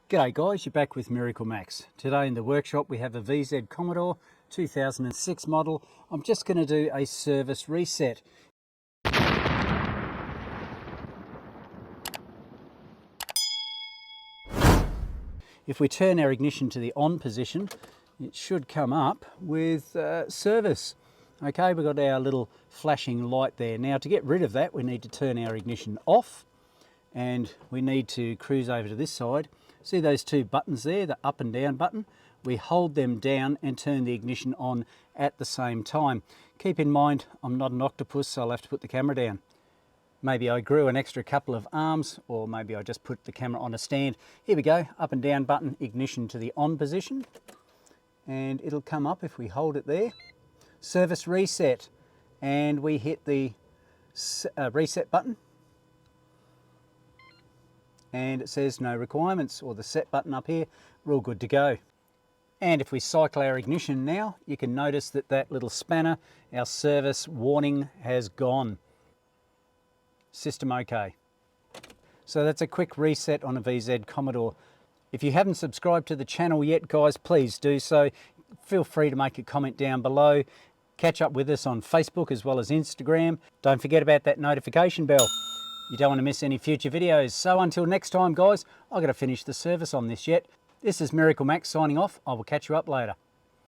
G'day guys, you're back with Miracle Max. Today in the workshop we have a VZ Commodore 2006 model. I'm just going to do a service reset. If we turn our ignition to the on position, it should come up with service. Okay, we've got our little flashing light there. Now to get rid of that we need to turn our ignition off and we need to cruise over to this side. See those two buttons there, the up and down button? We hold them down and turn the ignition on at the same time. Keep in mind, I'm not an octopus, so I'll have to put the camera down. Maybe I grew an extra couple of arms, or maybe I just put the camera on a stand. Here we go, up and down button, ignition to the on position. And it'll come up if we hold it there. Service reset, and we hit the reset button. And it says no requirements, or the set button up here, we're all good to go. And if we cycle our ignition now, you can notice that that little spanner, our service warning, has gone. System okay. So that's a quick reset on a VZ Commodore. If you haven't subscribed to the channel yet, guys, please do so. Feel free to make a comment down below. Catch up with us on Facebook as well as Instagram. Don't forget about that notification bell. You don't want to miss any future videos. So until next time, guys, I've got to finish the service on this yet. This is Miracle Max signing off. I will catch you up later.